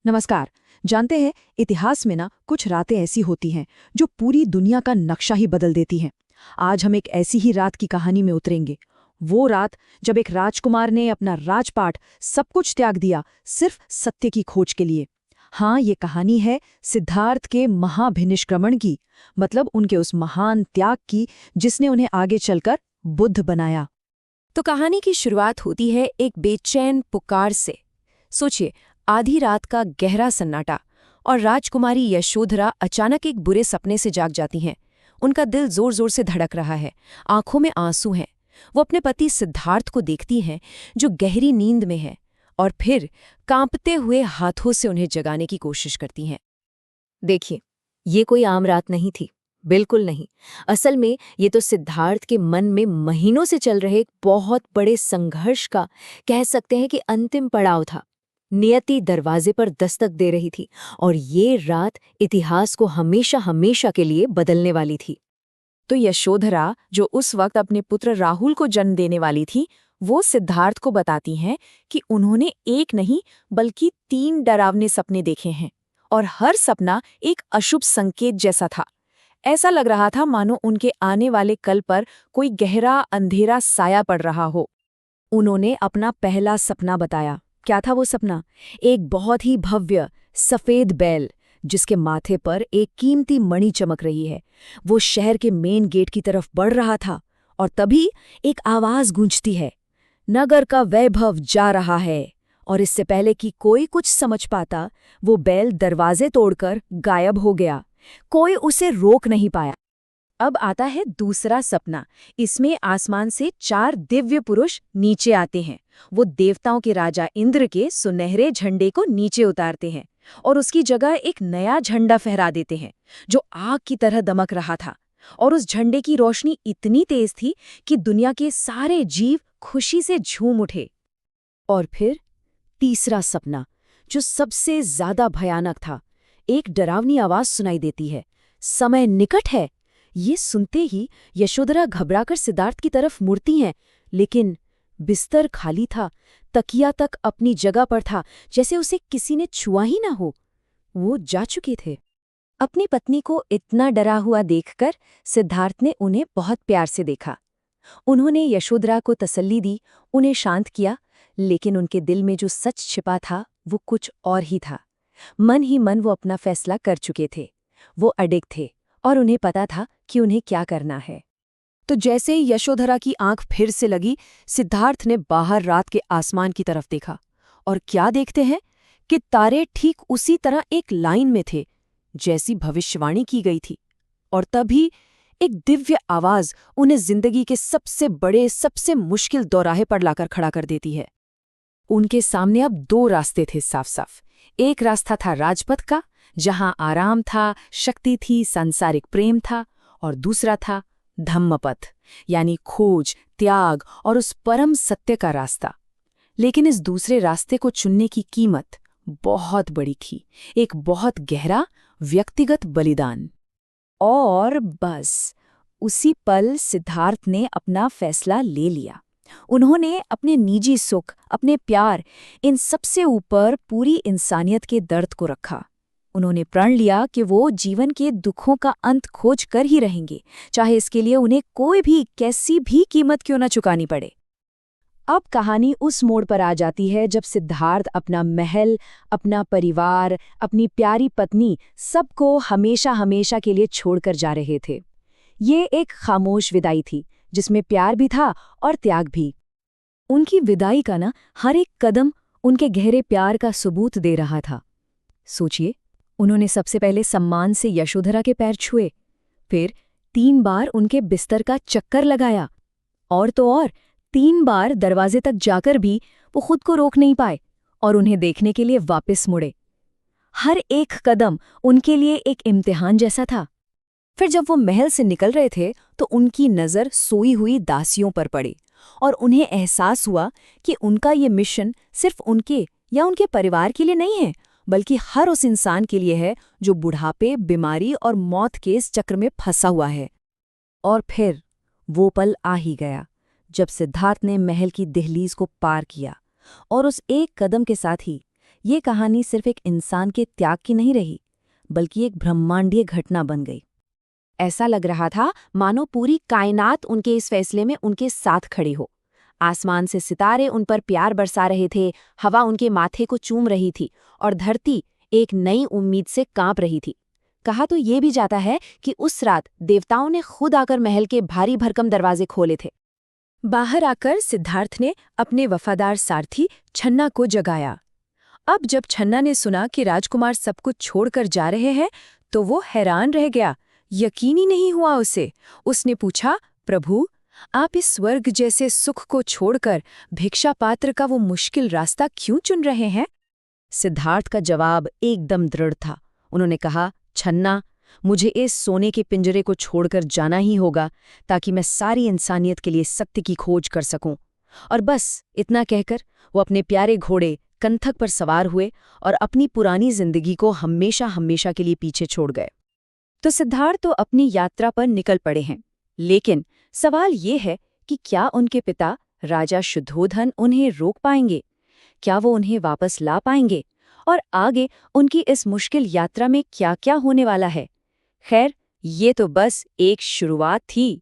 नमस्कार। जानते हैं, इतिहास में ना कुछ रातें ऐसी होती हैं जो पूरी दुनिया का नक्शा ही बदल देती हैं। आज हम एक ऐसी ही रात की कहानी में उतरेंगे। वो रात जब एक राजकुमार ने अपना राजपाट सब कुछ त्याग दिया, सिर्फ सत्य की खोज के लिए। हाँ, ये कहानी है सिद्धार्थ के महाभिनिष्क्रमण की, मतलब उनके उस महान त्याग की जिसने उन्हें आगे चलकर बुद्ध बनाया। तो कहानी की शुरुआत होती है एक बेचैन पुकार से। सोचिए, आधी रात का गहरा सन्नाटा और राजकुमारी यशोधरा अचानक एक बुरे सपने से जाग जाती हैं। उनका दिल जोर जोर से धड़क रहा है, आंखों में आंसू हैं। वो अपने पति सिद्धार्थ को देखती हैं जो गहरी नींद में है, और फिर कांपते हुए हाथों से उन्हें जगाने की कोशिश करती हैं। देखिए, ये कोई आम रात नहीं थी, बिल्कुल नहीं। असल में ये तो सिद्धार्थ के मन में महीनों से चल रहे एक बहुत बड़े संघर्ष का, कह सकते हैं कि अंतिम पड़ाव था। नियति दरवाजे पर दस्तक दे रही थी और ये रात इतिहास को हमेशा हमेशा के लिए बदलने वाली थी। तो यशोधरा, जो उस वक्त अपने पुत्र राहुल को जन्म देने वाली थी, वो सिद्धार्थ को बताती हैं कि उन्होंने एक नहीं बल्कि 3 डरावने सपने देखे हैं, और हर सपना एक अशुभ संकेत जैसा था। ऐसा लग रहा था मानो उनके आने वाले कल पर कोई गहरा अंधेरा साया पड़ रहा हो। उन्होंने अपना पहला सपना बताया। क्या था वो सपना? एक बहुत ही भव्य सफेद बैल जिसके माथे पर एक कीमती मणि चमक रही है। वो शहर के मेन गेट की तरफ बढ़ रहा था, और तभी एक आवाज गूंजती है, नगर का वैभव जा रहा है। और इससे पहले कि कोई कुछ समझ पाता, वो बैल दरवाजे तोड़कर गायब हो गया। कोई उसे रोक नहीं पाया। अब आता है दूसरा सपना। इसमें आसमान से 4 दिव्य पुरुष नीचे आते हैं। वो देवताओं के राजा इंद्र के सुनहरे झंडे को नीचे उतारते हैं और उसकी जगह एक नया झंडा फहरा देते हैं जो आग की तरह दमक रहा था। और उस झंडे की रोशनी इतनी तेज थी कि दुनिया के सारे जीव खुशी से झूम उठे। और फिर तीसरा सपना, जो सबसे ज्यादा भयानक था। एक डरावनी आवाज सुनाई देती है, समय निकट है। ये सुनते ही यशोधरा घबराकर सिद्धार्थ की तरफ मुड़ती हैं, लेकिन बिस्तर खाली था। तकिया तक अपनी जगह पर था, जैसे उसे किसी ने छुआ ही ना हो। वो जा चुके थे। अपनी पत्नी को इतना डरा हुआ देखकर सिद्धार्थ ने उन्हें बहुत प्यार से देखा। उन्होंने यशोधरा को तसल्ली दी, उन्हें शांत किया, लेकिन उनके दिल में जो सच छिपा था वो कुछ और ही था। मन ही मन वो अपना फैसला कर चुके थे। वो अडिग थे और उन्हें पता था कि उन्हें क्या करना है। तो जैसे ही यशोधरा की आंख फिर से लगी, सिद्धार्थ ने बाहर रात के आसमान की तरफ देखा, और क्या देखते हैं कि तारे ठीक उसी तरह एक लाइन में थे जैसी भविष्यवाणी की गई थी। और तभी एक दिव्य आवाज उन्हें जिंदगी के सबसे बड़े, सबसे मुश्किल दौराहे पर लाकर खड़ा कर देती है। उनके सामने अब 2 रास्ते थे साफ साफ। एक रास्ता था राजपथ का, जहां आराम था, शक्ति थी, सांसारिक प्रेम था, और दूसरा था धम्मपथ, यानी खोज, त्याग और उस परम सत्य का रास्ता। लेकिन इस दूसरे रास्ते को चुनने की कीमत बहुत बड़ी थी, एक बहुत गहरा व्यक्तिगत बलिदान। और बस उसी पल सिद्धार्थ ने अपना फैसला ले लिया। उन्होंने अपने निजी सुख, अपने प्यार, इन सबसे ऊपर पूरी इंसानियत के दर्द को रखा। उन्होंने प्रण लिया कि वो जीवन के दुखों का अंत खोज कर ही रहेंगे, चाहे इसके लिए उन्हें कोई भी, कैसी भी कीमत क्यों न चुकानी पड़े। अब कहानी उस मोड़ पर आ जाती है जब सिद्धार्थ अपना महल, अपना परिवार, अपनी प्यारी पत्नी, सबको हमेशा हमेशा के लिए छोड़कर जा रहे थे। ये एक खामोश विदाई थी जिसमें प्यार भी था और त्याग भी। उनकी विदाई का हर एक कदम उनके गहरे प्यार का सबूत दे रहा था। सोचिए, उन्होंने सबसे पहले सम्मान से यशोधरा के पैर छुए, फिर 3 बार उनके बिस्तर का चक्कर लगाया, और तो और 3 बार दरवाजे तक जाकर भी वो खुद को रोक नहीं पाए और उन्हें देखने के लिए वापस मुड़े। हर एक कदम उनके लिए एक इम्तिहान जैसा था। फिर जब वो महल से निकल रहे थे तो उनकी नज़र सोई हुई दासियों पर पड़ी, और उन्हें एहसास हुआ कि उनका ये मिशन सिर्फ उनके या उनके परिवार के लिए नहीं है, बल्कि हर उस इंसान के लिए है जो बुढ़ापे, बीमारी और मौत के इस चक्र में फंसा हुआ है। और फिर वो पल आ ही गया जब सिद्धार्थ ने महल की दहलीज को पार किया, और उस एक कदम के साथ ही ये कहानी सिर्फ एक इंसान के त्याग की नहीं रही, बल्कि एक ब्रह्मांडीय घटना बन गई। ऐसा लग रहा था मानो पूरी कायनात उनके इस फैसले में उनके साथ खड़ी हो। आसमान से सितारे उन पर प्यार बरसा रहे थे, हवा उनके माथे को चूम रही थी और धरती एक नई उम्मीद से कांप रही थी। कहा तो ये भी जाता है कि उस रात देवताओं ने खुद आकर महल के भारी भरकम दरवाजे खोले थे। बाहर आकर सिद्धार्थ ने अपने वफादार सारथी छन्ना को जगाया। अब जब छन्ना ने सुना कि राजकुमार सब कुछ छोड़कर जा रहे हैं तो वो हैरान रह गया। यकीन ही नहीं हुआ उसे। उसने पूछा, प्रभु, आप इस स्वर्ग जैसे सुख को छोड़कर भिक्षा पात्र का वो मुश्किल रास्ता क्यों चुन रहे हैं? सिद्धार्थ का जवाब एकदम दृढ़ था। उन्होंने कहा, छन्ना, मुझे इस सोने के पिंजरे को छोड़कर जाना ही होगा ताकि मैं सारी इंसानियत के लिए सत्य की खोज कर सकूं। और बस इतना कहकर वो अपने प्यारे घोड़े कंथक पर सवार हुए और अपनी पुरानी जिंदगी को हमेशा हमेशा के लिए पीछे छोड़ गए। तो सिद्धार्थ तो अपनी यात्रा पर निकल पड़े हैं, लेकिन सवाल ये है कि क्या उनके पिता राजा शुद्धोधन उन्हें रोक पाएंगे? क्या वो उन्हें वापस ला पाएंगे? और आगे उनकी इस मुश्किल यात्रा में क्या क्या होने वाला है? खैर, ये तो बस एक शुरुआत थी।